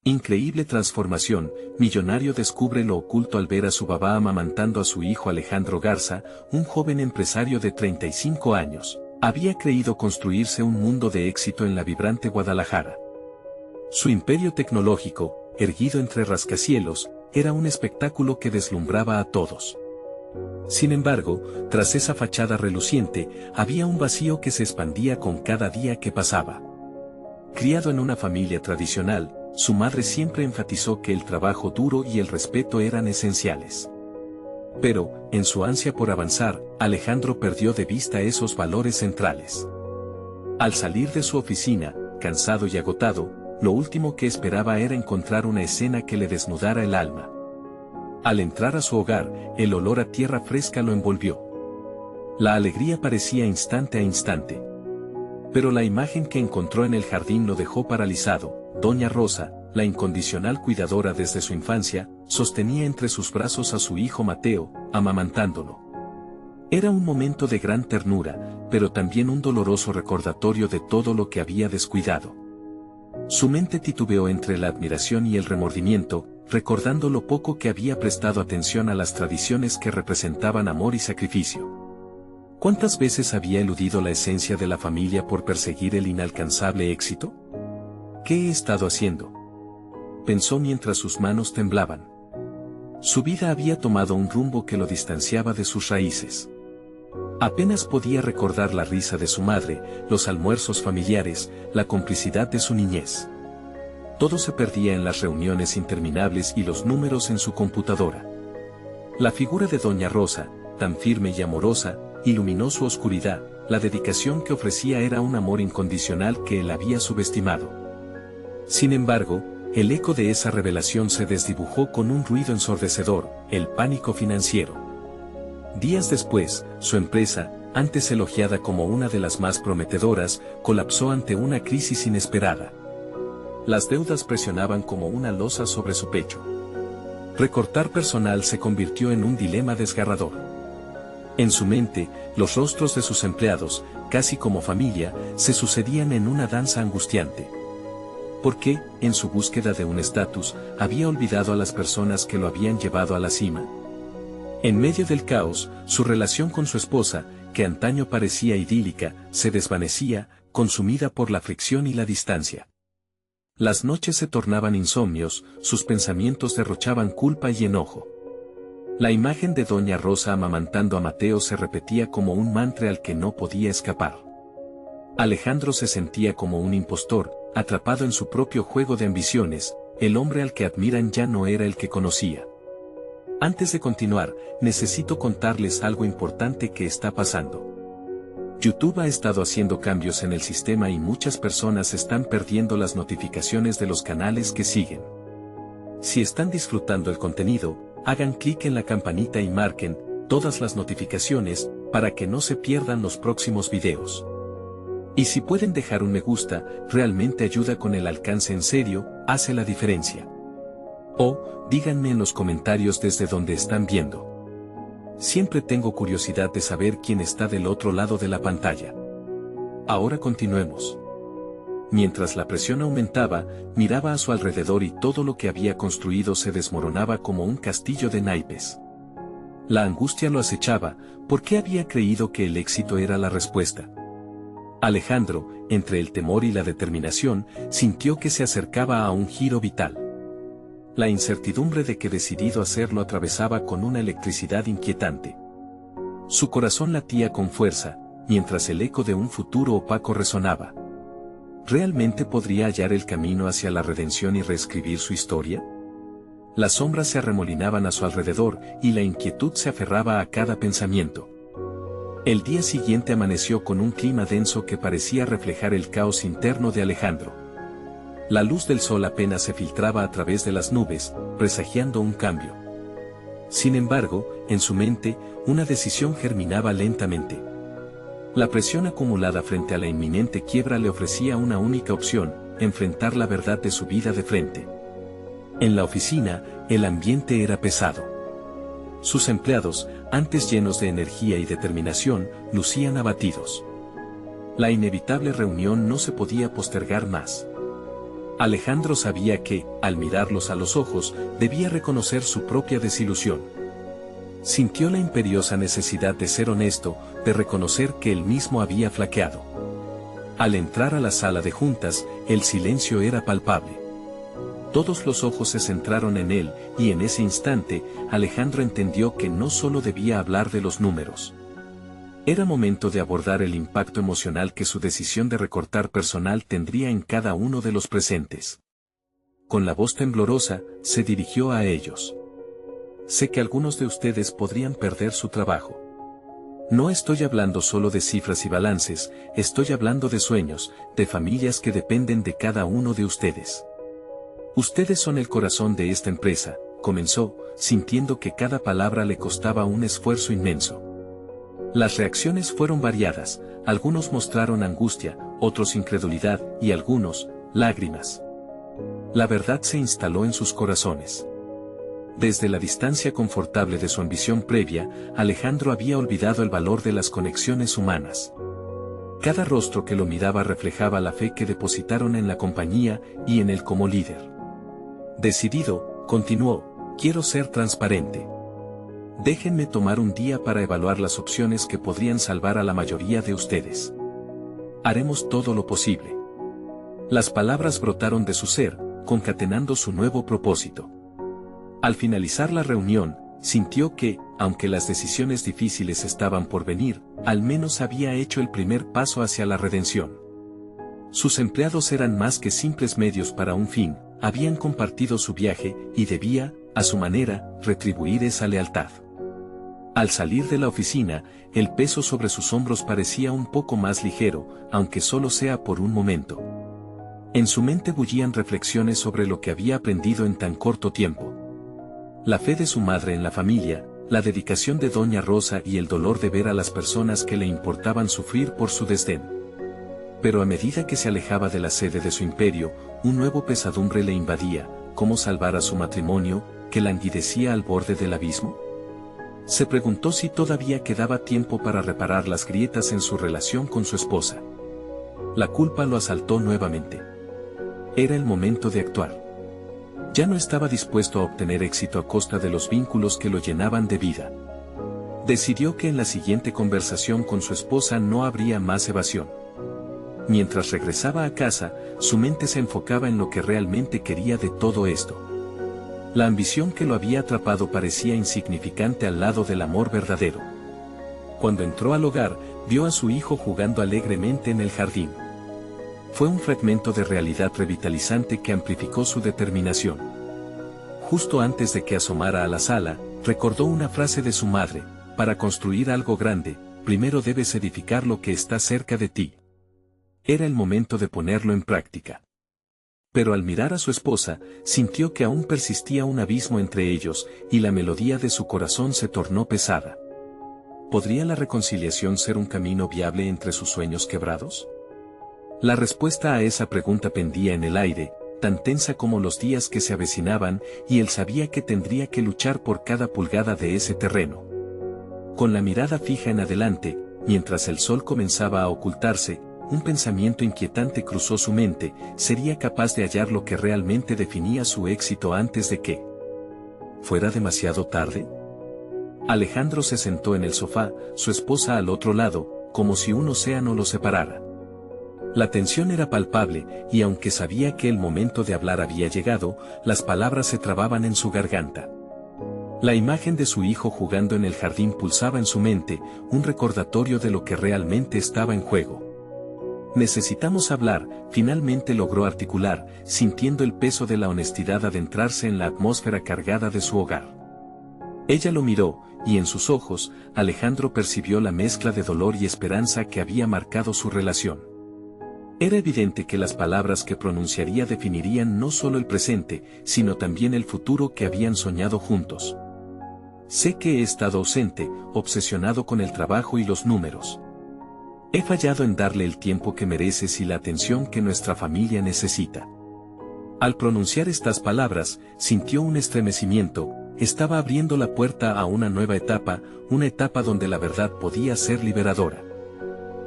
Increíble transformación, millonario descubre lo oculto al ver a su babá amamantando a su hijo Alejandro Garza, un joven empresario de 35 años. Había creído construirse un mundo de éxito en la vibrante Guadalajara. Su imperio tecnológico, erguido entre rascacielos, era un espectáculo que deslumbraba a todos. Sin embargo, tras esa fachada reluciente, había un vacío que se expandía con cada día que pasaba. Criado en una familia tradicional, su madre siempre enfatizó que el trabajo duro y el respeto eran esenciales. Pero, en su ansia por avanzar, Alejandro perdió de vista esos valores centrales. Al salir de su oficina, cansado y agotado, lo último que esperaba era encontrar una escena que le desnudara el alma. Al entrar a su hogar, el olor a tierra fresca lo envolvió. La alegría parecía instante a instante. Pero la imagen que encontró en el jardín lo dejó paralizado. Doña Rosa, la incondicional cuidadora desde su infancia, sostenía entre sus brazos a su hijo Mateo, amamantándolo. Era un momento de gran ternura, pero también un doloroso recordatorio de todo lo que había descuidado. Su mente titubeó entre la admiración y el remordimiento, recordando lo poco que había prestado atención a las tradiciones que representaban amor y sacrificio. ¿Cuántas veces había eludido la esencia de la familia por perseguir el inalcanzable éxito? ¿Qué he estado haciendo?, pensó mientras sus manos temblaban. Su vida había tomado un rumbo que lo distanciaba de sus raíces. Apenas podía recordar la risa de su madre, los almuerzos familiares, la complicidad de su niñez. Todo se perdía en las reuniones interminables y los números en su computadora. La figura de Doña Rosa, tan firme y amorosa, iluminó su oscuridad. La dedicación que ofrecía era un amor incondicional que él había subestimado. Sin embargo, el eco de esa revelación se desdibujó con un ruido ensordecedor: el pánico financiero. Días después, su empresa, antes elogiada como una de las más prometedoras, colapsó ante una crisis inesperada. Las deudas presionaban como una losa sobre su pecho. Recortar personal se convirtió en un dilema desgarrador. En su mente, los rostros de sus empleados, casi como familia, se sucedían en una danza angustiante. Porque, en su búsqueda de un estatus, había olvidado a las personas que lo habían llevado a la cima. En medio del caos, su relación con su esposa, que antaño parecía idílica, se desvanecía, consumida por la fricción y la distancia. Las noches se tornaban insomnios, sus pensamientos derrochaban culpa y enojo. La imagen de Doña Rosa amamantando a Mateo se repetía como un mantra al que no podía escapar. Alejandro se sentía como un impostor, atrapado en su propio juego de ambiciones. El hombre al que admiran ya no era el que conocía. Antes de continuar, necesito contarles algo importante que está pasando. YouTube ha estado haciendo cambios en el sistema y muchas personas están perdiendo las notificaciones de los canales que siguen. Si están disfrutando el contenido, hagan clic en la campanita y marquen todas las notificaciones para que no se pierdan los próximos videos. Y si pueden dejar un me gusta, realmente ayuda con el alcance, en serio, hace la diferencia. O, díganme en los comentarios desde donde están viendo. Siempre tengo curiosidad de saber quién está del otro lado de la pantalla. Ahora continuemos. Mientras la presión aumentaba, miraba a su alrededor y todo lo que había construido se desmoronaba como un castillo de naipes. La angustia lo acechaba, porque había creído que el éxito era la respuesta. Alejandro, entre el temor y la determinación, sintió que se acercaba a un giro vital. La incertidumbre de qué decidido hacerlo atravesaba con una electricidad inquietante. Su corazón latía con fuerza, mientras el eco de un futuro opaco resonaba. ¿Realmente podría hallar el camino hacia la redención y reescribir su historia? Las sombras se arremolinaban a su alrededor y la inquietud se aferraba a cada pensamiento. El día siguiente amaneció con un clima denso que parecía reflejar el caos interno de Alejandro. La luz del sol apenas se filtraba a través de las nubes, presagiando un cambio. Sin embargo, en su mente, una decisión germinaba lentamente. La presión acumulada frente a la inminente quiebra le ofrecía una única opción: enfrentar la verdad de su vida de frente. En la oficina, el ambiente era pesado. Sus empleados, antes llenos de energía y determinación, lucían abatidos. La inevitable reunión no se podía postergar más. Alejandro sabía que, al mirarlos a los ojos, debía reconocer su propia desilusión. Sintió la imperiosa necesidad de ser honesto, de reconocer que él mismo había flaqueado. Al entrar a la sala de juntas, el silencio era palpable. Todos los ojos se centraron en él, y en ese instante, Alejandro entendió que no solo debía hablar de los números. Era momento de abordar el impacto emocional que su decisión de recortar personal tendría en cada uno de los presentes. Con la voz temblorosa, se dirigió a ellos. Sé que algunos de ustedes podrían perder su trabajo. No estoy hablando solo de cifras y balances, estoy hablando de sueños, de familias que dependen de cada uno de ustedes. Ustedes son el corazón de esta empresa, comenzó, sintiendo que cada palabra le costaba un esfuerzo inmenso. Las reacciones fueron variadas, algunos mostraron angustia, otros incredulidad, y algunos, lágrimas. La verdad se instaló en sus corazones. Desde la distancia confortable de su ambición previa, Alejandro había olvidado el valor de las conexiones humanas. Cada rostro que lo miraba reflejaba la fe que depositaron en la compañía y en él como líder. Decidido, continuó, quiero ser transparente. Déjenme tomar un día para evaluar las opciones que podrían salvar a la mayoría de ustedes. Haremos todo lo posible. Las palabras brotaron de su ser, concatenando su nuevo propósito. Al finalizar la reunión, sintió que, aunque las decisiones difíciles estaban por venir, al menos había hecho el primer paso hacia la redención. Sus empleados eran más que simples medios para un fin, habían compartido su viaje, y debía, a su manera, retribuir esa lealtad. Al salir de la oficina, el peso sobre sus hombros parecía un poco más ligero, aunque solo sea por un momento. En su mente bullían reflexiones sobre lo que había aprendido en tan corto tiempo. La fe de su madre en la familia, la dedicación de Doña Rosa y el dolor de ver a las personas que le importaban sufrir por su desdén. Pero a medida que se alejaba de la sede de su imperio, un nuevo pesadumbre le invadía, ¿cómo salvar a su matrimonio, que languidecía al borde del abismo? Se preguntó si todavía quedaba tiempo para reparar las grietas en su relación con su esposa. La culpa lo asaltó nuevamente. Era el momento de actuar. Ya no estaba dispuesto a obtener éxito a costa de los vínculos que lo llenaban de vida. Decidió que en la siguiente conversación con su esposa no habría más evasión. Mientras regresaba a casa, su mente se enfocaba en lo que realmente quería de todo esto. La ambición que lo había atrapado parecía insignificante al lado del amor verdadero. Cuando entró al hogar, vio a su hijo jugando alegremente en el jardín. Fue un fragmento de realidad revitalizante que amplificó su determinación. Justo antes de que asomara a la sala, recordó una frase de su madre: para construir algo grande, primero debes edificar lo que está cerca de ti. Era el momento de ponerlo en práctica. Pero al mirar a su esposa, sintió que aún persistía un abismo entre ellos, y la melodía de su corazón se tornó pesada. ¿Podría la reconciliación ser un camino viable entre sus sueños quebrados? La respuesta a esa pregunta pendía en el aire, tan tensa como los días que se avecinaban, y él sabía que tendría que luchar por cada pulgada de ese terreno. Con la mirada fija en adelante, mientras el sol comenzaba a ocultarse, un pensamiento inquietante cruzó su mente: ¿sería capaz de hallar lo que realmente definía su éxito antes de que fuera demasiado tarde? Alejandro se sentó en el sofá, su esposa al otro lado, como si un océano lo separara. La tensión era palpable, y aunque sabía que el momento de hablar había llegado, las palabras se trababan en su garganta. La imagen de su hijo jugando en el jardín pulsaba en su mente, un recordatorio de lo que realmente estaba en juego. Necesitamos hablar, finalmente logró articular, sintiendo el peso de la honestidad adentrarse en la atmósfera cargada de su hogar. Ella lo miró, y en sus ojos, Alejandro percibió la mezcla de dolor y esperanza que había marcado su relación. Era evidente que las palabras que pronunciaría definirían no solo el presente, sino también el futuro que habían soñado juntos. Sé que he estado ausente, obsesionado con el trabajo y los números. He fallado en darle el tiempo que mereces y la atención que nuestra familia necesita. Al pronunciar estas palabras, sintió un estremecimiento. Estaba abriendo la puerta a una nueva etapa, una etapa donde la verdad podía ser liberadora.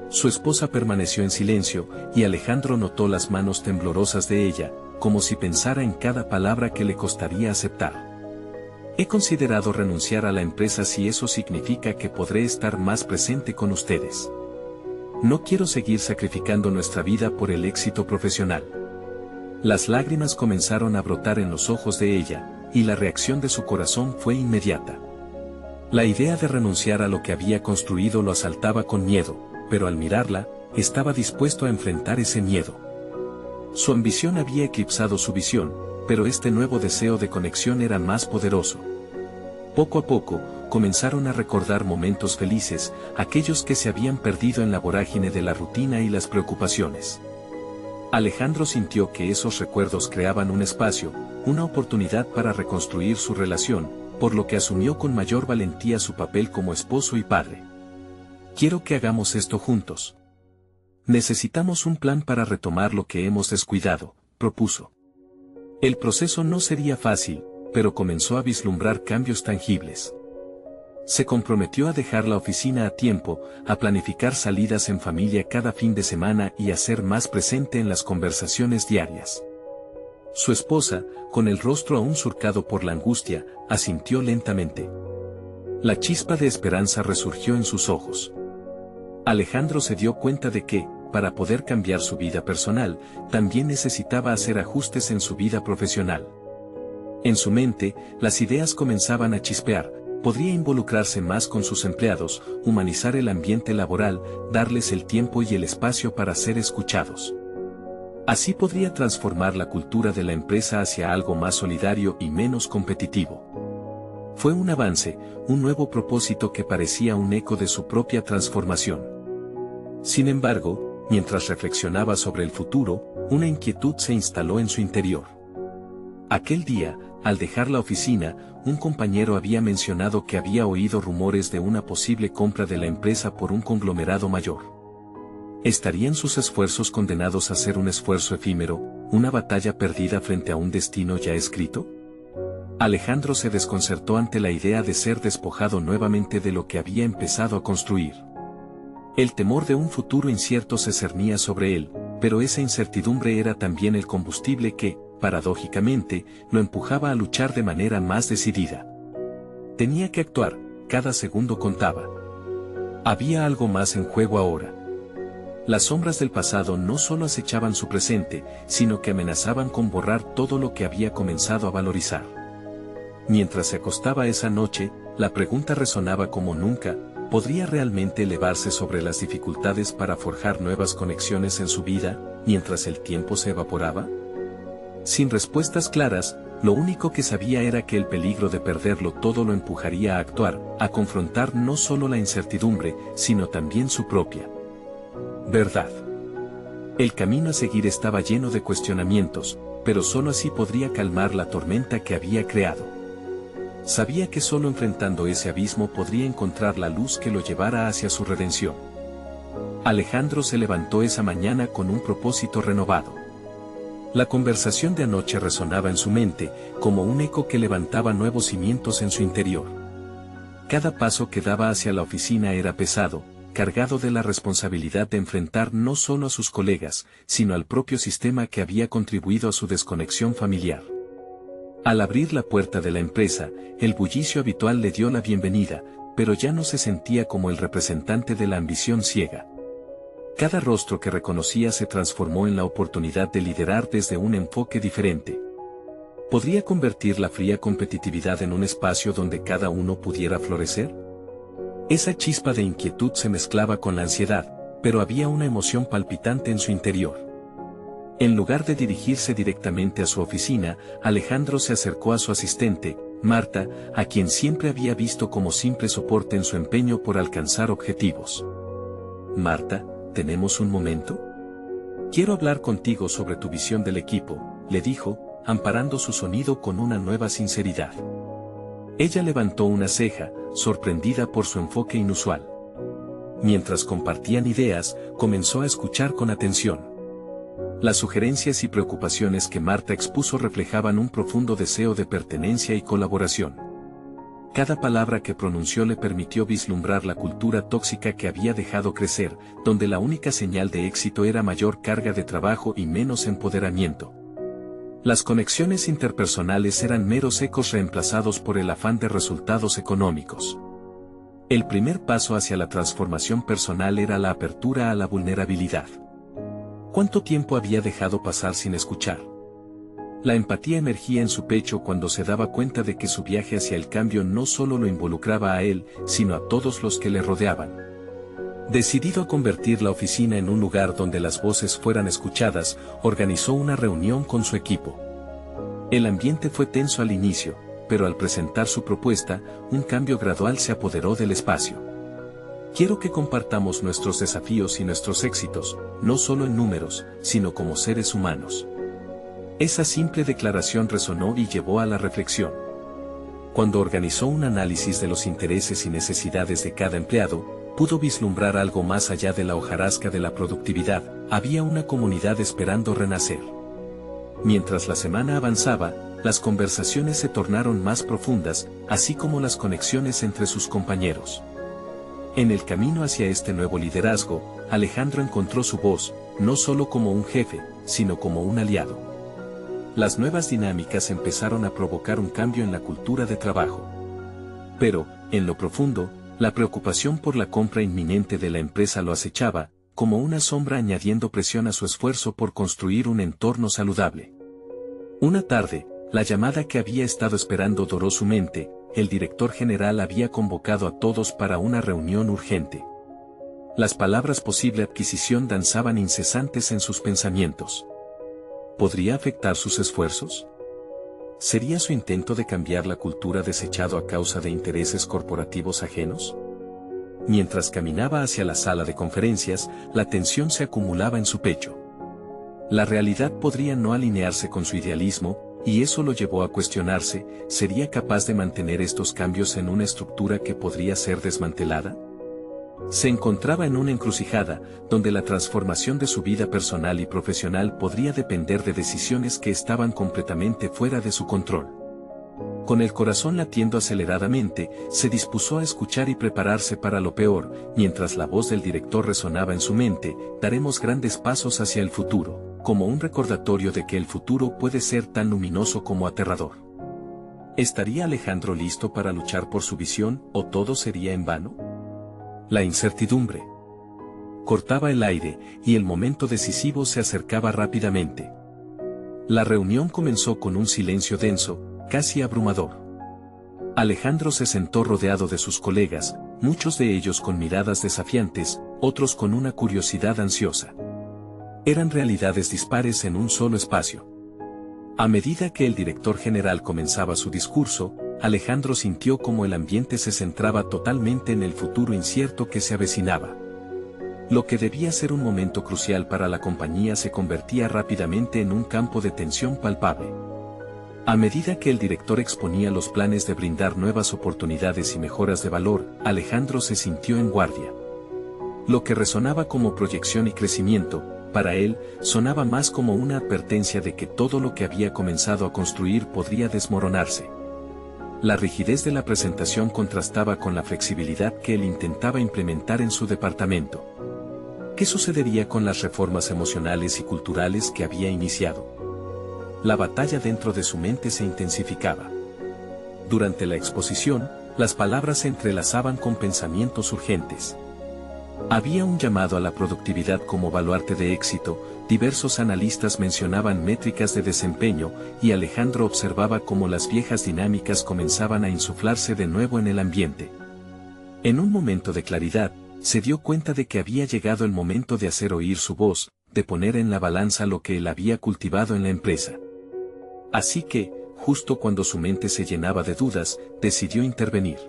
Su esposa permaneció en silencio, y Alejandro notó las manos temblorosas de ella, como si pensara en cada palabra que le costaría aceptar. He considerado renunciar a la empresa si eso significa que podré estar más presente con ustedes. No quiero seguir sacrificando nuestra vida por el éxito profesional. Las lágrimas comenzaron a brotar en los ojos de ella, y la reacción de su corazón fue inmediata. La idea de renunciar a lo que había construido lo asaltaba con miedo, pero al mirarla, estaba dispuesto a enfrentar ese miedo. Su ambición había eclipsado su visión, pero este nuevo deseo de conexión era más poderoso. Poco a poco, comenzaron a recordar momentos felices, aquellos que se habían perdido en la vorágine de la rutina y las preocupaciones. Alejandro sintió que esos recuerdos creaban un espacio, una oportunidad para reconstruir su relación, por lo que asumió con mayor valentía su papel como esposo y padre. Quiero que hagamos esto juntos. Necesitamos un plan para retomar lo que hemos descuidado, propuso. El proceso no sería fácil, pero comenzó a vislumbrar cambios tangibles. Se comprometió a dejar la oficina a tiempo, a planificar salidas en familia cada fin de semana y a ser más presente en las conversaciones diarias. Su esposa, con el rostro aún surcado por la angustia, asintió lentamente. La chispa de esperanza resurgió en sus ojos. Alejandro se dio cuenta de que, para poder cambiar su vida personal, también necesitaba hacer ajustes en su vida profesional. En su mente, las ideas comenzaban a chispear. Podría involucrarse más con sus empleados, humanizar el ambiente laboral, darles el tiempo y el espacio para ser escuchados. Así podría transformar la cultura de la empresa hacia algo más solidario y menos competitivo. Fue un avance, un nuevo propósito que parecía un eco de su propia transformación. Sin embargo, mientras reflexionaba sobre el futuro, una inquietud se instaló en su interior. Aquel día, al dejar la oficina, un compañero había mencionado que había oído rumores de una posible compra de la empresa por un conglomerado mayor. ¿Estarían sus esfuerzos condenados a ser un esfuerzo efímero, una batalla perdida frente a un destino ya escrito? Alejandro se desconcertó ante la idea de ser despojado nuevamente de lo que había empezado a construir. El temor de un futuro incierto se cernía sobre él, pero esa incertidumbre era también el combustible que, paradójicamente, lo empujaba a luchar de manera más decidida. Tenía que actuar, cada segundo contaba. Había algo más en juego ahora. Las sombras del pasado no solo acechaban su presente, sino que amenazaban con borrar todo lo que había comenzado a valorizar. Mientras se acostaba esa noche, la pregunta resonaba como nunca: ¿podría realmente elevarse sobre las dificultades para forjar nuevas conexiones en su vida, mientras el tiempo se evaporaba? Sin respuestas claras, lo único que sabía era que el peligro de perderlo todo lo empujaría a actuar, a confrontar no solo la incertidumbre, sino también su propia verdad. El camino a seguir estaba lleno de cuestionamientos, pero solo así podría calmar la tormenta que había creado. Sabía que solo enfrentando ese abismo podría encontrar la luz que lo llevara hacia su redención. Alejandro se levantó esa mañana con un propósito renovado. La conversación de anoche resonaba en su mente, como un eco que levantaba nuevos cimientos en su interior. Cada paso que daba hacia la oficina era pesado, cargado de la responsabilidad de enfrentar no solo a sus colegas, sino al propio sistema que había contribuido a su desconexión familiar. Al abrir la puerta de la empresa, el bullicio habitual le dio la bienvenida, pero ya no se sentía como el representante de la ambición ciega. Cada rostro que reconocía se transformó en la oportunidad de liderar desde un enfoque diferente. ¿Podría convertir la fría competitividad en un espacio donde cada uno pudiera florecer? Esa chispa de inquietud se mezclaba con la ansiedad, pero había una emoción palpitante en su interior. En lugar de dirigirse directamente a su oficina, Alejandro se acercó a su asistente, Marta, a quien siempre había visto como simple soporte en su empeño por alcanzar objetivos. Marta, ¿tenemos un momento? Quiero hablar contigo sobre tu visión del equipo, le dijo, amparando su sonido con una nueva sinceridad. Ella levantó una ceja, sorprendida por su enfoque inusual. Mientras compartían ideas, comenzó a escuchar con atención. Las sugerencias y preocupaciones que Marta expuso reflejaban un profundo deseo de pertenencia y colaboración. Cada palabra que pronunció le permitió vislumbrar la cultura tóxica que había dejado crecer, donde la única señal de éxito era mayor carga de trabajo y menos empoderamiento. Las conexiones interpersonales eran meros ecos reemplazados por el afán de resultados económicos. El primer paso hacia la transformación personal era la apertura a la vulnerabilidad. ¿Cuánto tiempo había dejado pasar sin escuchar? La empatía emergía en su pecho cuando se daba cuenta de que su viaje hacia el cambio no solo lo involucraba a él, sino a todos los que le rodeaban. Decidido a convertir la oficina en un lugar donde las voces fueran escuchadas, organizó una reunión con su equipo. El ambiente fue tenso al inicio, pero al presentar su propuesta, un cambio gradual se apoderó del espacio. Quiero que compartamos nuestros desafíos y nuestros éxitos, no solo en números, sino como seres humanos. Esa simple declaración resonó y llevó a la reflexión. Cuando organizó un análisis de los intereses y necesidades de cada empleado, pudo vislumbrar algo más allá de la hojarasca de la productividad. Había una comunidad esperando renacer. Mientras la semana avanzaba, las conversaciones se tornaron más profundas, así como las conexiones entre sus compañeros. En el camino hacia este nuevo liderazgo, Alejandro encontró su voz, no solo como un jefe, sino como un aliado. Las nuevas dinámicas empezaron a provocar un cambio en la cultura de trabajo. Pero, en lo profundo, la preocupación por la compra inminente de la empresa lo acechaba, como una sombra añadiendo presión a su esfuerzo por construir un entorno saludable. Una tarde, la llamada que había estado esperando doró su mente. El director general había convocado a todos para una reunión urgente. Las palabras posible adquisición danzaban incesantes en sus pensamientos. ¿Podría afectar sus esfuerzos? ¿Sería su intento de cambiar la cultura desechado a causa de intereses corporativos ajenos? Mientras caminaba hacia la sala de conferencias, la tensión se acumulaba en su pecho. La realidad podría no alinearse con su idealismo, y eso lo llevó a cuestionarse, ¿sería capaz de mantener estos cambios en una estructura que podría ser desmantelada? Se encontraba en una encrucijada, donde la transformación de su vida personal y profesional podría depender de decisiones que estaban completamente fuera de su control. Con el corazón latiendo aceleradamente, se dispuso a escuchar y prepararse para lo peor, mientras la voz del director resonaba en su mente: daremos grandes pasos hacia el futuro, como un recordatorio de que el futuro puede ser tan luminoso como aterrador. ¿Estaría Alejandro listo para luchar por su visión, o todo sería en vano? La incertidumbre cortaba el aire, y el momento decisivo se acercaba rápidamente. La reunión comenzó con un silencio denso, casi abrumador. Alejandro se sentó rodeado de sus colegas, muchos de ellos con miradas desafiantes, otros con una curiosidad ansiosa. Eran realidades dispares en un solo espacio. A medida que el director general comenzaba su discurso, Alejandro sintió como el ambiente se centraba totalmente en el futuro incierto que se avecinaba. Lo que debía ser un momento crucial para la compañía se convertía rápidamente en un campo de tensión palpable. A medida que el director exponía los planes de brindar nuevas oportunidades y mejoras de valor, Alejandro se sintió en guardia. Lo que resonaba como proyección y crecimiento, para él, sonaba más como una advertencia de que todo lo que había comenzado a construir podría desmoronarse. La rigidez de la presentación contrastaba con la flexibilidad que él intentaba implementar en su departamento. ¿Qué sucedería con las reformas emocionales y culturales que había iniciado? La batalla dentro de su mente se intensificaba. Durante la exposición, las palabras se entrelazaban con pensamientos urgentes. Había un llamado a la productividad como baluarte de éxito, diversos analistas mencionaban métricas de desempeño, y Alejandro observaba cómo las viejas dinámicas comenzaban a insuflarse de nuevo en el ambiente. En un momento de claridad, se dio cuenta de que había llegado el momento de hacer oír su voz, de poner en la balanza lo que él había cultivado en la empresa. Así que, justo cuando su mente se llenaba de dudas, decidió intervenir.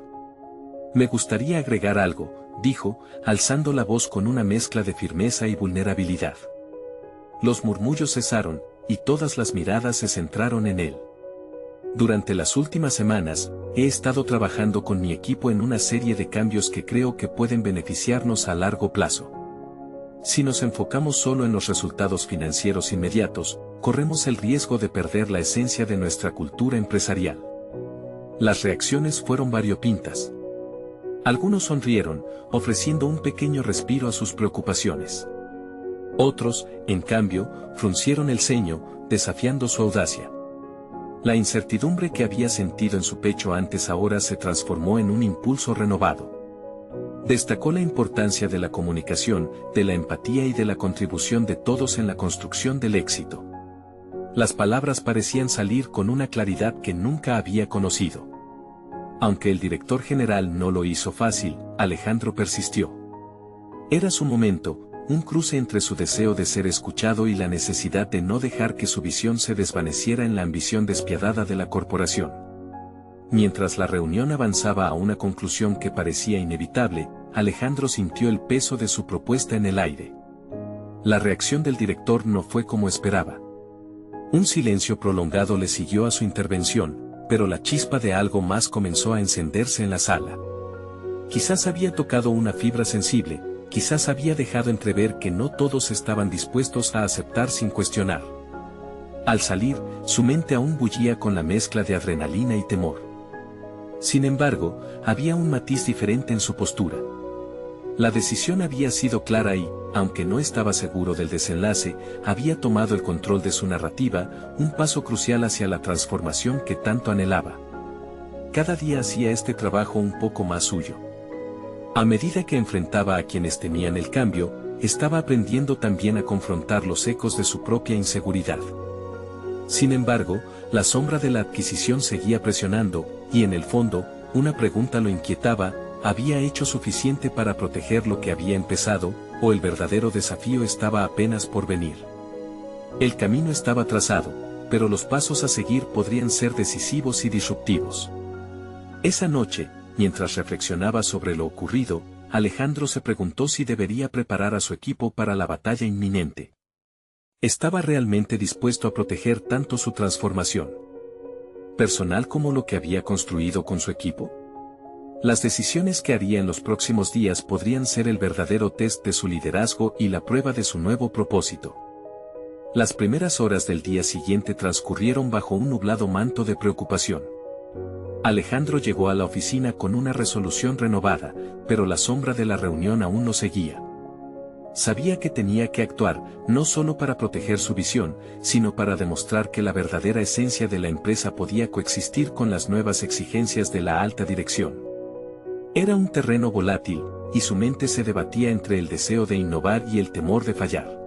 Me gustaría agregar algo, dijo, alzando la voz con una mezcla de firmeza y vulnerabilidad. Los murmullos cesaron, y todas las miradas se centraron en él. Durante las últimas semanas, he estado trabajando con mi equipo en una serie de cambios que creo que pueden beneficiarnos a largo plazo. Si nos enfocamos solo en los resultados financieros inmediatos, corremos el riesgo de perder la esencia de nuestra cultura empresarial. Las reacciones fueron variopintas. Algunos sonrieron, ofreciendo un pequeño respiro a sus preocupaciones. Otros, en cambio, fruncieron el ceño, desafiando su audacia. La incertidumbre que había sentido en su pecho antes ahora se transformó en un impulso renovado. Destacó la importancia de la comunicación, de la empatía y de la contribución de todos en la construcción del éxito. Las palabras parecían salir con una claridad que nunca había conocido. Aunque el director general no lo hizo fácil, Alejandro persistió. Era su momento, un cruce entre su deseo de ser escuchado y la necesidad de no dejar que su visión se desvaneciera en la ambición despiadada de la corporación. Mientras la reunión avanzaba a una conclusión que parecía inevitable, Alejandro sintió el peso de su propuesta en el aire. La reacción del director no fue como esperaba. Un silencio prolongado le siguió a su intervención, pero la chispa de algo más comenzó a encenderse en la sala. Quizás había tocado una fibra sensible, quizás había dejado entrever que no todos estaban dispuestos a aceptar sin cuestionar. Al salir, su mente aún bullía con la mezcla de adrenalina y temor. Sin embargo, había un matiz diferente en su postura. La decisión había sido clara y, aunque no estaba seguro del desenlace, había tomado el control de su narrativa, un paso crucial hacia la transformación que tanto anhelaba. Cada día hacía este trabajo un poco más suyo. A medida que enfrentaba a quienes temían el cambio, estaba aprendiendo también a confrontar los ecos de su propia inseguridad. Sin embargo, la sombra de la adquisición seguía presionando, y en el fondo, una pregunta lo inquietaba: ¿había hecho suficiente para proteger lo que había empezado, o el verdadero desafío estaba apenas por venir? El camino estaba trazado, pero los pasos a seguir podrían ser decisivos y disruptivos. Esa noche, mientras reflexionaba sobre lo ocurrido, Alejandro se preguntó si debería preparar a su equipo para la batalla inminente. ¿Estaba realmente dispuesto a proteger tanto su transformación personal como lo que había construido con su equipo? Las decisiones que haría en los próximos días podrían ser el verdadero test de su liderazgo y la prueba de su nuevo propósito. Las primeras horas del día siguiente transcurrieron bajo un nublado manto de preocupación. Alejandro llegó a la oficina con una resolución renovada, pero la sombra de la reunión aún lo seguía. Sabía que tenía que actuar, no solo para proteger su visión, sino para demostrar que la verdadera esencia de la empresa podía coexistir con las nuevas exigencias de la alta dirección. Era un terreno volátil, y su mente se debatía entre el deseo de innovar y el temor de fallar.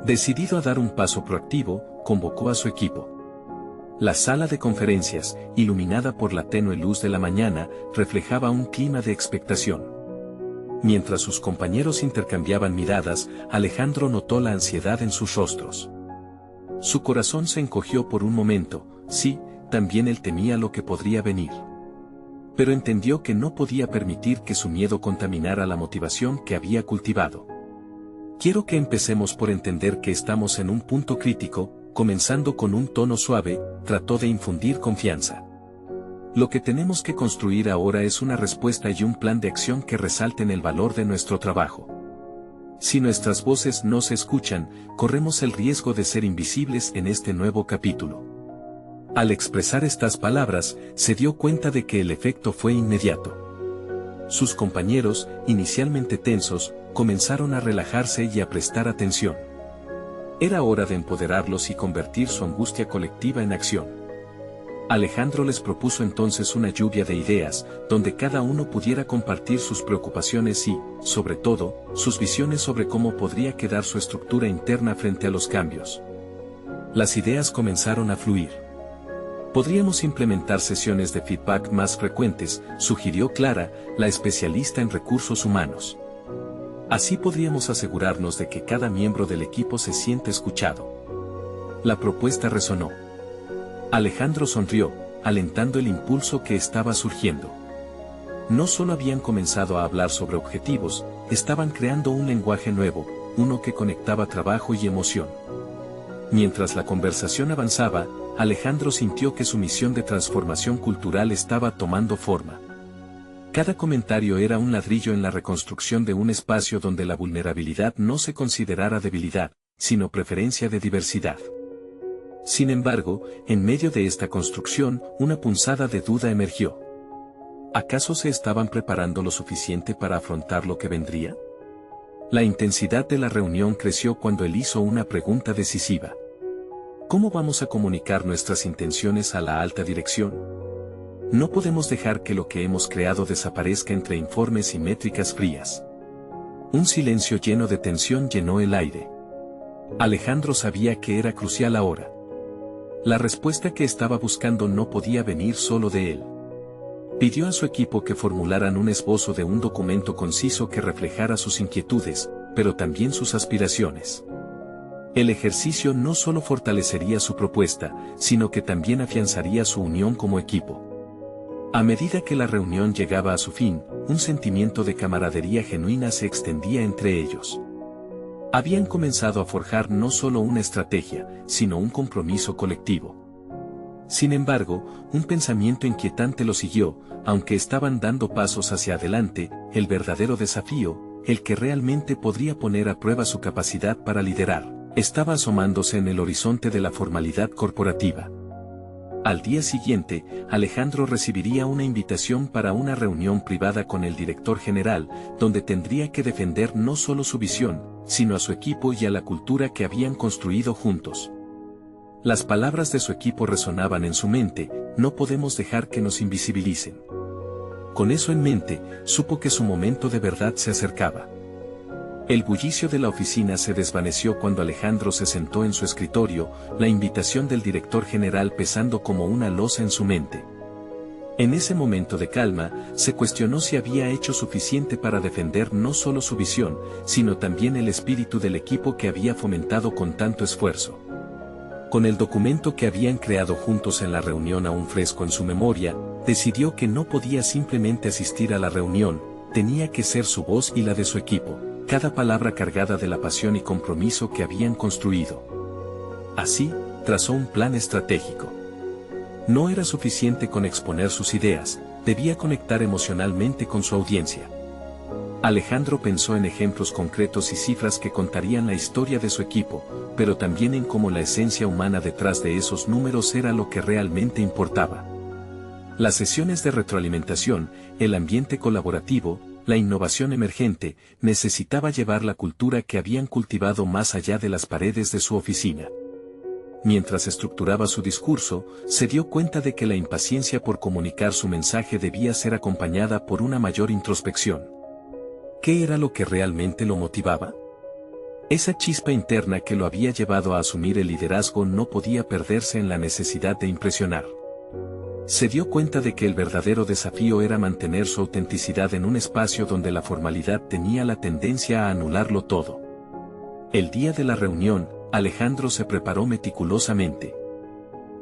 Decidido a dar un paso proactivo, convocó a su equipo. La sala de conferencias, iluminada por la tenue luz de la mañana, reflejaba un clima de expectación. Mientras sus compañeros intercambiaban miradas, Alejandro notó la ansiedad en sus rostros. Su corazón se encogió por un momento, sí, también él temía lo que podría venir. Pero entendió que no podía permitir que su miedo contaminara la motivación que había cultivado. Quiero que empecemos por entender que estamos en un punto crítico, comenzando con un tono suave, trató de infundir confianza. Lo que tenemos que construir ahora es una respuesta y un plan de acción que resalten el valor de nuestro trabajo. Si nuestras voces no se escuchan, corremos el riesgo de ser invisibles en este nuevo capítulo. Al expresar estas palabras, se dio cuenta de que el efecto fue inmediato. Sus compañeros, inicialmente tensos, comenzaron a relajarse y a prestar atención. Era hora de empoderarlos y convertir su angustia colectiva en acción. Alejandro les propuso entonces una lluvia de ideas, donde cada uno pudiera compartir sus preocupaciones y, sobre todo, sus visiones sobre cómo podría quedar su estructura interna frente a los cambios. Las ideas comenzaron a fluir. Podríamos implementar sesiones de feedback más frecuentes, sugirió Clara, la especialista en recursos humanos. Así podríamos asegurarnos de que cada miembro del equipo se siente escuchado. La propuesta resonó. Alejandro sonrió, alentando el impulso que estaba surgiendo. No solo habían comenzado a hablar sobre objetivos, estaban creando un lenguaje nuevo, uno que conectaba trabajo y emoción. Mientras la conversación avanzaba, Alejandro sintió que su misión de transformación cultural estaba tomando forma. Cada comentario era un ladrillo en la reconstrucción de un espacio donde la vulnerabilidad no se considerara debilidad, sino preferencia de diversidad. Sin embargo, en medio de esta construcción, una punzada de duda emergió. ¿Acaso se estaban preparando lo suficiente para afrontar lo que vendría? La intensidad de la reunión creció cuando él hizo una pregunta decisiva. ¿Cómo vamos a comunicar nuestras intenciones a la alta dirección? No podemos dejar que lo que hemos creado desaparezca entre informes y métricas frías. Un silencio lleno de tensión llenó el aire. Alejandro sabía que era crucial ahora. La respuesta que estaba buscando no podía venir solo de él. Pidió a su equipo que formularan un esbozo de un documento conciso que reflejara sus inquietudes, pero también sus aspiraciones. El ejercicio no solo fortalecería su propuesta, sino que también afianzaría su unión como equipo. A medida que la reunión llegaba a su fin, un sentimiento de camaradería genuina se extendía entre ellos. Habían comenzado a forjar no solo una estrategia, sino un compromiso colectivo. Sin embargo, un pensamiento inquietante lo siguió, aunque estaban dando pasos hacia adelante, el verdadero desafío, el que realmente podría poner a prueba su capacidad para liderar, estaba asomándose en el horizonte de la formalidad corporativa. Al día siguiente, Alejandro recibiría una invitación para una reunión privada con el director general, donde tendría que defender no solo su visión, sino a su equipo y a la cultura que habían construido juntos. Las palabras de su equipo resonaban en su mente: no podemos dejar que nos invisibilicen. Con eso en mente, supo que su momento de verdad se acercaba. El bullicio de la oficina se desvaneció cuando Alejandro se sentó en su escritorio, la invitación del director general pesando como una losa en su mente. En ese momento de calma, se cuestionó si había hecho suficiente para defender no solo su visión, sino también el espíritu del equipo que había fomentado con tanto esfuerzo. Con el documento que habían creado juntos en la reunión aún fresco en su memoria, decidió que no podía simplemente asistir a la reunión, tenía que ser su voz y la de su equipo, cada palabra cargada de la pasión y compromiso que habían construido. Así, trazó un plan estratégico. No era suficiente con exponer sus ideas, debía conectar emocionalmente con su audiencia. Alejandro pensó en ejemplos concretos y cifras que contarían la historia de su equipo, pero también en cómo la esencia humana detrás de esos números era lo que realmente importaba. Las sesiones de retroalimentación, el ambiente colaborativo, la innovación emergente, necesitaba llevar la cultura que habían cultivado más allá de las paredes de su oficina. Mientras estructuraba su discurso, se dio cuenta de que la impaciencia por comunicar su mensaje debía ser acompañada por una mayor introspección. ¿Qué era lo que realmente lo motivaba? Esa chispa interna que lo había llevado a asumir el liderazgo no podía perderse en la necesidad de impresionar. Se dio cuenta de que el verdadero desafío era mantener su autenticidad en un espacio donde la formalidad tenía la tendencia a anularlo todo. El día de la reunión, Alejandro se preparó meticulosamente.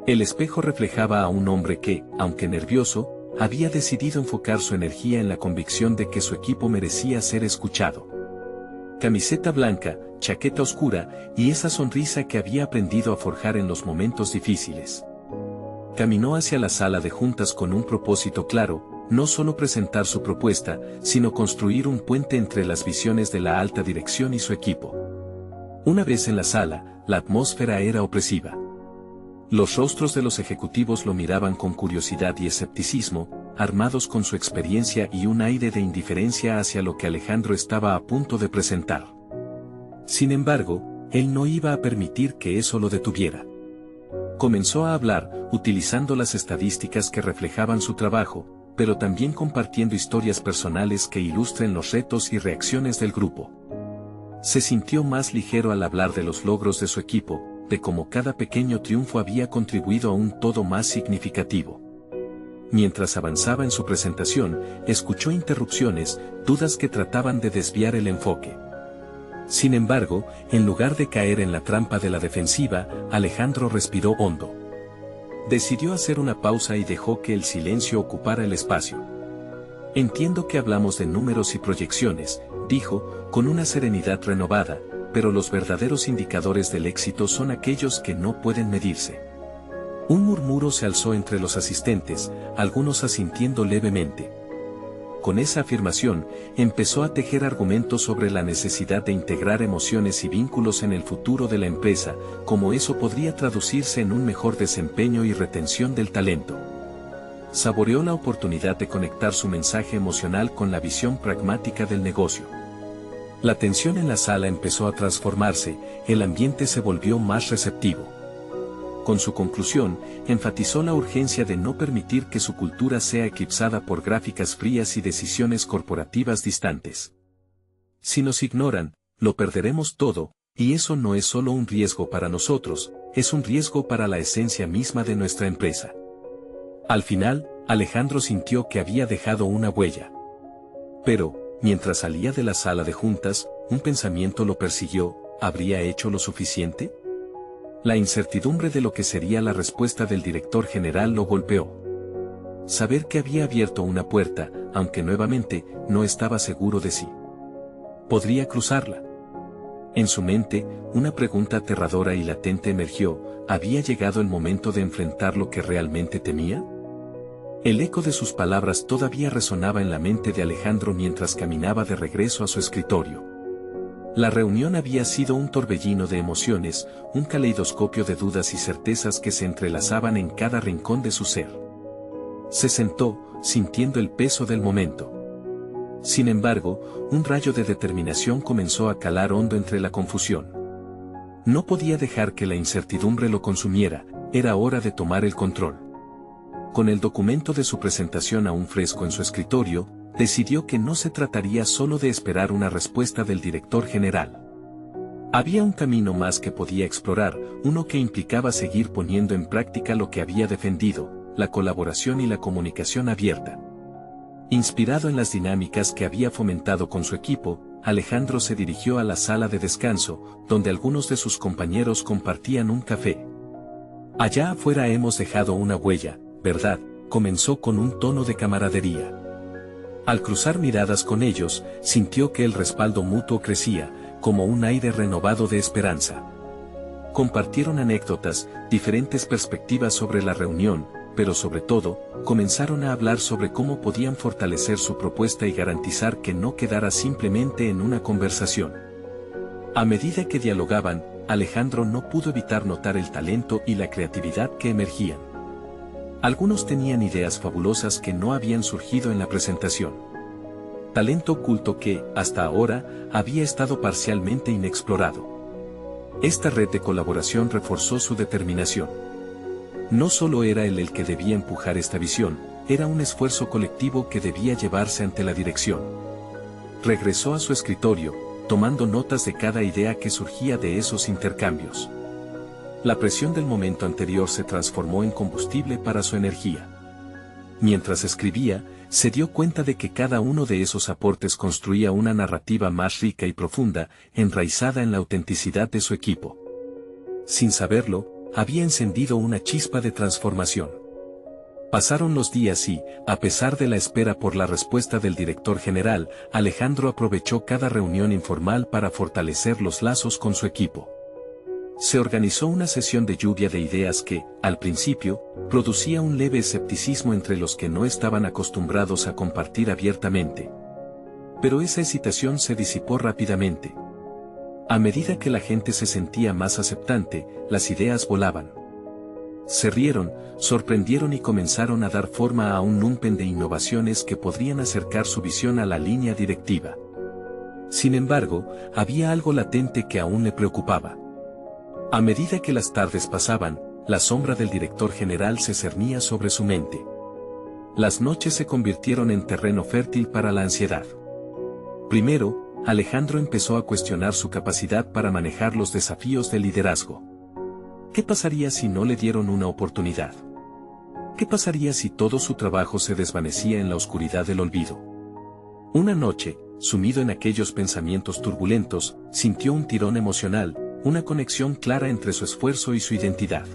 El espejo reflejaba a un hombre que, aunque nervioso, había decidido enfocar su energía en la convicción de que su equipo merecía ser escuchado. Camiseta blanca, chaqueta oscura, y esa sonrisa que había aprendido a forjar en los momentos difíciles. Caminó hacia la sala de juntas con un propósito claro, no solo presentar su propuesta, sino construir un puente entre las visiones de la alta dirección y su equipo. Una vez en la sala, la atmósfera era opresiva. Los rostros de los ejecutivos lo miraban con curiosidad y escepticismo, armados con su experiencia y un aire de indiferencia hacia lo que Alejandro estaba a punto de presentar. Sin embargo, él no iba a permitir que eso lo detuviera. Comenzó a hablar, utilizando las estadísticas que reflejaban su trabajo, pero también compartiendo historias personales que ilustren los retos y reacciones del grupo. Se sintió más ligero al hablar de los logros de su equipo, de cómo cada pequeño triunfo había contribuido a un todo más significativo. Mientras avanzaba en su presentación, escuchó interrupciones, dudas que trataban de desviar el enfoque. Sin embargo, en lugar de caer en la trampa de la defensiva, Alejandro respiró hondo. Decidió hacer una pausa y dejó que el silencio ocupara el espacio. Entiendo que hablamos de números y proyecciones, dijo, con una serenidad renovada, pero los verdaderos indicadores del éxito son aquellos que no pueden medirse. Un murmuro se alzó entre los asistentes, algunos asintiendo levemente. Con esa afirmación, empezó a tejer argumentos sobre la necesidad de integrar emociones y vínculos en el futuro de la empresa, como eso podría traducirse en un mejor desempeño y retención del talento. Saboreó la oportunidad de conectar su mensaje emocional con la visión pragmática del negocio. La tensión en la sala empezó a transformarse, el ambiente se volvió más receptivo. Con su conclusión, enfatizó la urgencia de no permitir que su cultura sea eclipsada por gráficas frías y decisiones corporativas distantes. Si nos ignoran, lo perderemos todo, y eso no es solo un riesgo para nosotros, es un riesgo para la esencia misma de nuestra empresa. Al final, Alejandro sintió que había dejado una huella. Pero, mientras salía de la sala de juntas, un pensamiento lo persiguió: ¿habría hecho lo suficiente? La incertidumbre de lo que sería la respuesta del director general lo golpeó. Saber que había abierto una puerta, aunque nuevamente, no estaba seguro de sí. ¿Podría cruzarla? En su mente, una pregunta aterradora y latente emergió: ¿había llegado el momento de enfrentar lo que realmente temía? El eco de sus palabras todavía resonaba en la mente de Alejandro mientras caminaba de regreso a su escritorio. La reunión había sido un torbellino de emociones, un caleidoscopio de dudas y certezas que se entrelazaban en cada rincón de su ser. Se sentó, sintiendo el peso del momento. Sin embargo, un rayo de determinación comenzó a calar hondo entre la confusión. No podía dejar que la incertidumbre lo consumiera, era hora de tomar el control. Con el documento de su presentación aún fresco en su escritorio, decidió que no se trataría solo de esperar una respuesta del director general. Había un camino más que podía explorar, uno que implicaba seguir poniendo en práctica lo que había defendido: la colaboración y la comunicación abierta. Inspirado en las dinámicas que había fomentado con su equipo, Alejandro se dirigió a la sala de descanso, donde algunos de sus compañeros compartían un café. Allá afuera hemos dejado una huella, ¿verdad?, comenzó con un tono de camaradería. Al cruzar miradas con ellos, sintió que el respaldo mutuo crecía, como un aire renovado de esperanza. Compartieron anécdotas, diferentes perspectivas sobre la reunión, pero sobre todo, comenzaron a hablar sobre cómo podían fortalecer su propuesta y garantizar que no quedara simplemente en una conversación. A medida que dialogaban, Alejandro no pudo evitar notar el talento y la creatividad que emergían. Algunos tenían ideas fabulosas que no habían surgido en la presentación. Talento oculto que, hasta ahora, había estado parcialmente inexplorado. Esta red de colaboración reforzó su determinación. No solo era él el que debía empujar esta visión, era un esfuerzo colectivo que debía llevarse ante la dirección. Regresó a su escritorio, tomando notas de cada idea que surgía de esos intercambios. La presión del momento anterior se transformó en combustible para su energía. Mientras escribía, se dio cuenta de que cada uno de esos aportes construía una narrativa más rica y profunda, enraizada en la autenticidad de su equipo. Sin saberlo, había encendido una chispa de transformación. Pasaron los días y, a pesar de la espera por la respuesta del director general, Alejandro aprovechó cada reunión informal para fortalecer los lazos con su equipo. Se organizó una sesión de lluvia de ideas que, al principio, producía un leve escepticismo entre los que no estaban acostumbrados a compartir abiertamente. Pero esa excitación se disipó rápidamente. A medida que la gente se sentía más aceptante, las ideas volaban. Se rieron, sorprendieron y comenzaron a dar forma a un número de innovaciones que podrían acercar su visión a la línea directiva. Sin embargo, había algo latente que aún le preocupaba. A medida que las tardes pasaban, la sombra del director general se cernía sobre su mente. Las noches se convirtieron en terreno fértil para la ansiedad. Primero, Alejandro empezó a cuestionar su capacidad para manejar los desafíos del liderazgo. ¿Qué pasaría si no le dieron una oportunidad? ¿Qué pasaría si todo su trabajo se desvanecía en la oscuridad del olvido? Una noche, sumido en aquellos pensamientos turbulentos, sintió un tirón emocional, una conexión clara entre su esfuerzo y su identidad.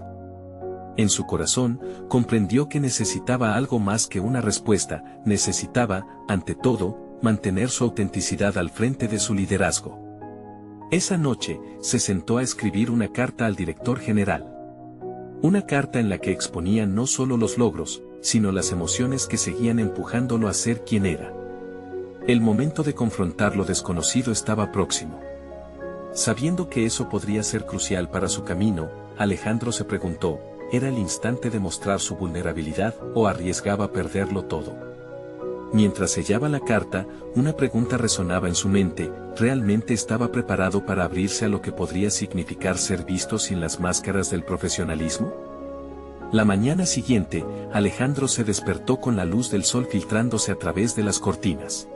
En su corazón, comprendió que necesitaba algo más que una respuesta, necesitaba, ante todo, mantener su autenticidad al frente de su liderazgo. Esa noche, se sentó a escribir una carta al director general. Una carta en la que exponía no solo los logros, sino las emociones que seguían empujándolo a ser quien era. El momento de confrontar lo desconocido estaba próximo. Sabiendo que eso podría ser crucial para su camino, Alejandro se preguntó, ¿era el instante de mostrar su vulnerabilidad o arriesgaba perderlo todo? Mientras sellaba la carta, una pregunta resonaba en su mente: ¿realmente estaba preparado para abrirse a lo que podría significar ser visto sin las máscaras del profesionalismo? La mañana siguiente, Alejandro se despertó con la luz del sol filtrándose a través de las cortinas.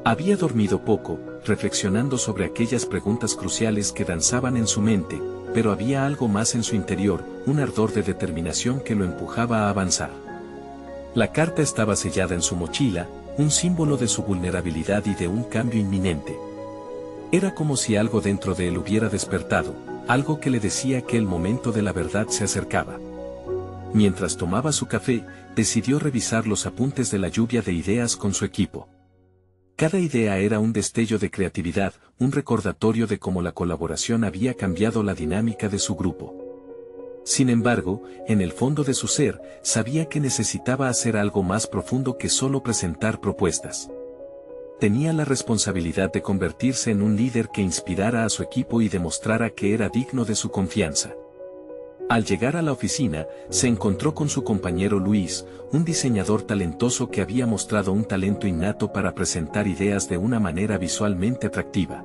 Había dormido poco, reflexionando sobre aquellas preguntas cruciales que danzaban en su mente, pero había algo más en su interior, un ardor de determinación que lo empujaba a avanzar. La carta estaba sellada en su mochila, un símbolo de su vulnerabilidad y de un cambio inminente. Era como si algo dentro de él hubiera despertado, algo que le decía que el momento de la verdad se acercaba. Mientras tomaba su café, decidió revisar los apuntes de la lluvia de ideas con su equipo. Cada idea era un destello de creatividad, un recordatorio de cómo la colaboración había cambiado la dinámica de su grupo. Sin embargo, en el fondo de su ser, sabía que necesitaba hacer algo más profundo que solo presentar propuestas. Tenía la responsabilidad de convertirse en un líder que inspirara a su equipo y demostrara que era digno de su confianza. Al llegar a la oficina, se encontró con su compañero Luis, un diseñador talentoso que había mostrado un talento innato para presentar ideas de una manera visualmente atractiva.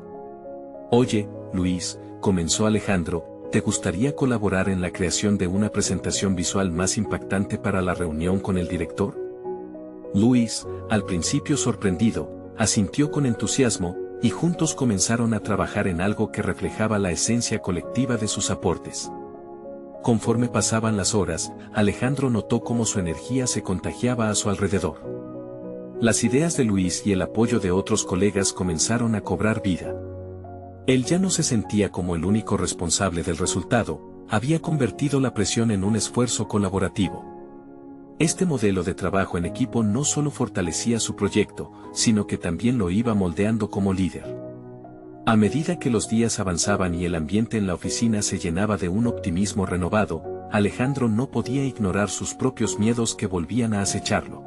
«Oye, Luis», comenzó Alejandro, ¿te gustaría colaborar en la creación de una presentación visual más impactante para la reunión con el director? Luis, al principio sorprendido, asintió con entusiasmo, y juntos comenzaron a trabajar en algo que reflejaba la esencia colectiva de sus aportes. Conforme pasaban las horas, Alejandro notó cómo su energía se contagiaba a su alrededor. Las ideas de Luis y el apoyo de otros colegas comenzaron a cobrar vida. Él ya no se sentía como el único responsable del resultado, había convertido la presión en un esfuerzo colaborativo. Este modelo de trabajo en equipo no solo fortalecía su proyecto, sino que también lo iba moldeando como líder. A medida que los días avanzaban y el ambiente en la oficina se llenaba de un optimismo renovado, Alejandro no podía ignorar sus propios miedos que volvían a acecharlo.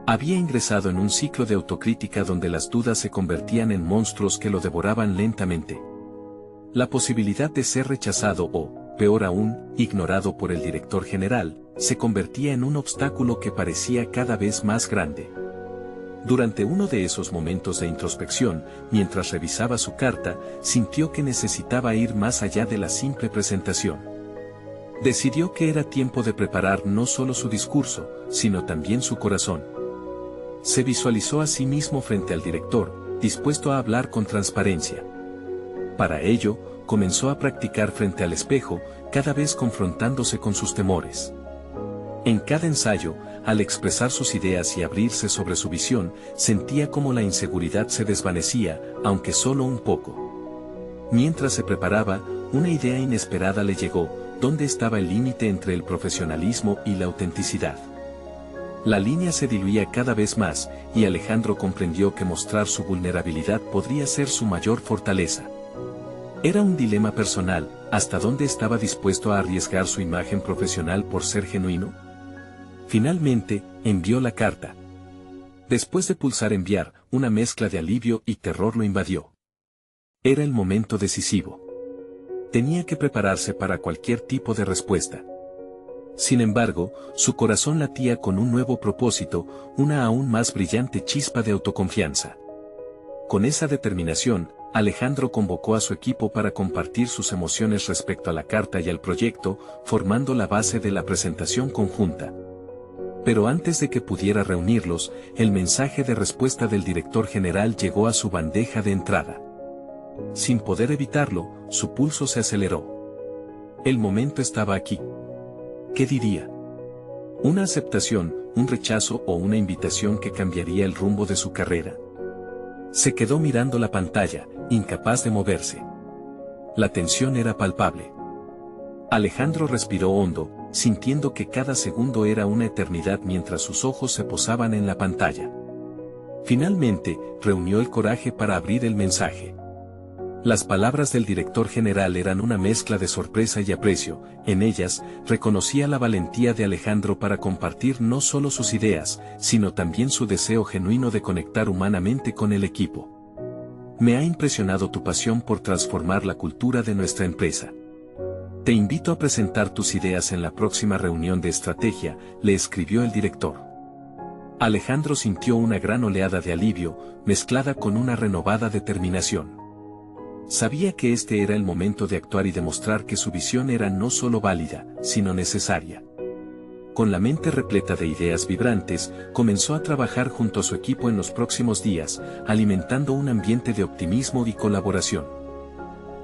Había ingresado en un ciclo de autocrítica donde las dudas se convertían en monstruos que lo devoraban lentamente. La posibilidad de ser rechazado o, peor aún, ignorado por el director general, se convertía en un obstáculo que parecía cada vez más grande. Durante uno de esos momentos de introspección, mientras revisaba su carta, sintió que necesitaba ir más allá de la simple presentación. Decidió que era tiempo de preparar no solo su discurso, sino también su corazón. Se visualizó a sí mismo frente al director, dispuesto a hablar con transparencia. Para ello, comenzó a practicar frente al espejo, cada vez confrontándose con sus temores. En cada ensayo, al expresar sus ideas y abrirse sobre su visión, sentía como la inseguridad se desvanecía, aunque solo un poco. Mientras se preparaba, una idea inesperada le llegó: ¿dónde estaba el límite entre el profesionalismo y la autenticidad? La línea se diluía cada vez más, y Alejandro comprendió que mostrar su vulnerabilidad podría ser su mayor fortaleza. Era un dilema personal: ¿hasta dónde estaba dispuesto a arriesgar su imagen profesional por ser genuino? Finalmente, envió la carta. Después de pulsar enviar, una mezcla de alivio y terror lo invadió. Era el momento decisivo. Tenía que prepararse para cualquier tipo de respuesta. Sin embargo, su corazón latía con un nuevo propósito, una aún más brillante chispa de autoconfianza. Con esa determinación, Alejandro convocó a su equipo para compartir sus emociones respecto a la carta y al proyecto, formando la base de la presentación conjunta. Pero antes de que pudiera reunirlos, el mensaje de respuesta del director general llegó a su bandeja de entrada. Sin poder evitarlo, su pulso se aceleró. El momento estaba aquí. ¿Qué diría? ¿Una aceptación, un rechazo o una invitación que cambiaría el rumbo de su carrera? Se quedó mirando la pantalla, incapaz de moverse. La tensión era palpable. Alejandro respiró hondo, sintiendo que cada segundo era una eternidad mientras sus ojos se posaban en la pantalla. Finalmente, reunió el coraje para abrir el mensaje. Las palabras del director general eran una mezcla de sorpresa y aprecio. En ellas, reconocía la valentía de Alejandro para compartir no solo sus ideas, sino también su deseo genuino de conectar humanamente con el equipo. Me ha impresionado tu pasión por transformar la cultura de nuestra empresa. Te invito a presentar tus ideas en la próxima reunión de estrategia, le escribió el director. Alejandro sintió una gran oleada de alivio, mezclada con una renovada determinación. Sabía que este era el momento de actuar y demostrar que su visión era no solo válida, sino necesaria. con la mente repleta de ideas vibrantes, comenzó a trabajar junto a su equipo en los próximos días, alimentando un ambiente de optimismo y colaboración.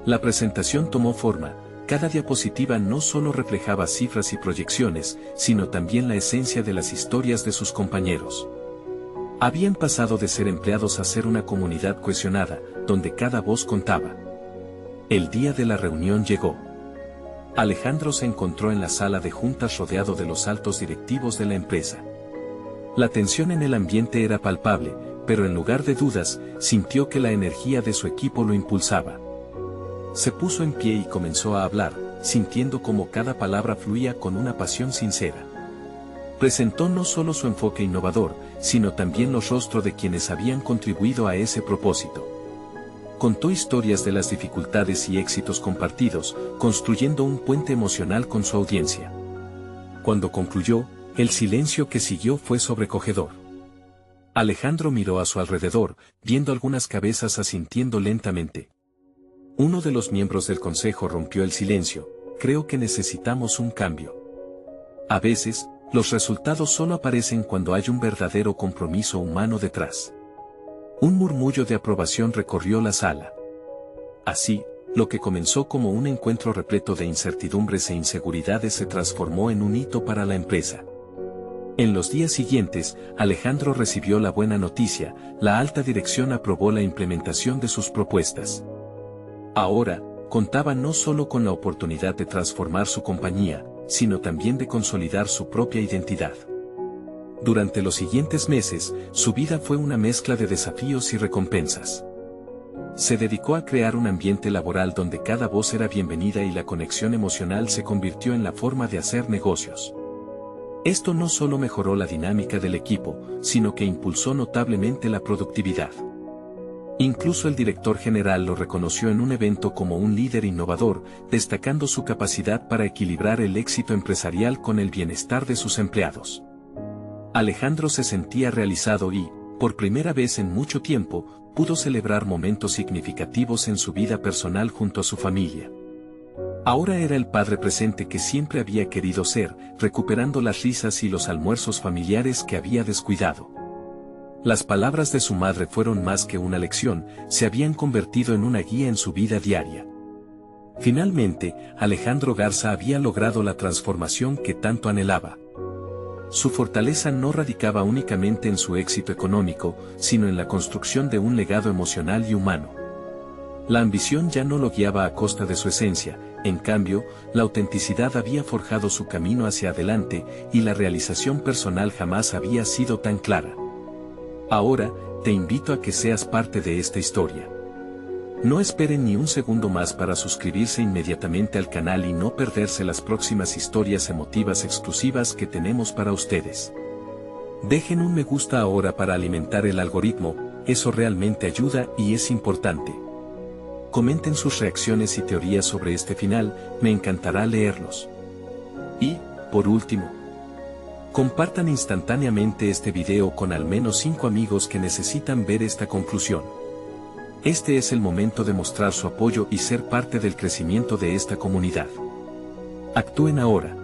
La presentación tomó forma. Cada diapositiva no solo reflejaba cifras y proyecciones, sino también la esencia de las historias de sus compañeros. Habían pasado de ser empleados a ser una comunidad cohesionada, donde cada voz contaba. El día de la reunión llegó. Alejandro se encontró en la sala de juntas rodeado de los altos directivos de la empresa. La tensión en el ambiente era palpable, pero en lugar de dudas, sintió que la energía de su equipo lo impulsaba. Se puso en pie y comenzó a hablar, sintiendo como cada palabra fluía con una pasión sincera. Presentó no solo su enfoque innovador, sino también los rostros de quienes habían contribuido a ese propósito. Contó historias de las dificultades y éxitos compartidos, construyendo un puente emocional con su audiencia. Cuando concluyó, el silencio que siguió fue sobrecogedor. Alejandro miró a su alrededor, viendo algunas cabezas asintiendo lentamente. Uno de los miembros del consejo rompió el silencio. Creo que necesitamos un cambio. A veces, los resultados solo aparecen cuando hay un verdadero compromiso humano detrás. Un murmullo de aprobación recorrió la sala. Así, lo que comenzó como un encuentro repleto de incertidumbres e inseguridades se transformó en un hito para la empresa. En los días siguientes, Alejandro recibió la buena noticia: la alta dirección aprobó la implementación de sus propuestas. Ahora, contaba no solo con la oportunidad de transformar su compañía, sino también de consolidar su propia identidad. Durante los siguientes meses, su vida fue una mezcla de desafíos y recompensas. Se dedicó a crear un ambiente laboral donde cada voz era bienvenida y la conexión emocional se convirtió en la forma de hacer negocios. Esto no solo mejoró la dinámica del equipo, sino que impulsó notablemente la productividad. Incluso el director general lo reconoció en un evento como un líder innovador, destacando su capacidad para equilibrar el éxito empresarial con el bienestar de sus empleados. Alejandro se sentía realizado y, por primera vez en mucho tiempo, pudo celebrar momentos significativos en su vida personal junto a su familia. Ahora era el padre presente que siempre había querido ser, recuperando las risas y los almuerzos familiares que había descuidado. Las palabras de su madre fueron más que una lección, se habían convertido en una guía en su vida diaria. Finalmente, Alejandro Garza había logrado la transformación que tanto anhelaba. Su fortaleza no radicaba únicamente en su éxito económico, sino en la construcción de un legado emocional y humano. La ambición ya no lo guiaba a costa de su esencia, en cambio, la autenticidad había forjado su camino hacia adelante y la realización personal jamás había sido tan clara. Ahora, te invito a que seas parte de esta historia. No esperen ni un segundo más para suscribirse inmediatamente al canal y no perderse las próximas historias emotivas exclusivas que tenemos para ustedes. Dejen un me gusta ahora para alimentar el algoritmo, eso realmente ayuda y es importante. Comenten sus reacciones y teorías sobre este final, me encantará leerlos. Y, por último, compartan instantáneamente este video con al menos 5 amigos que necesitan ver esta conclusión. Este es el momento de mostrar su apoyo y ser parte del crecimiento de esta comunidad. Actúen ahora.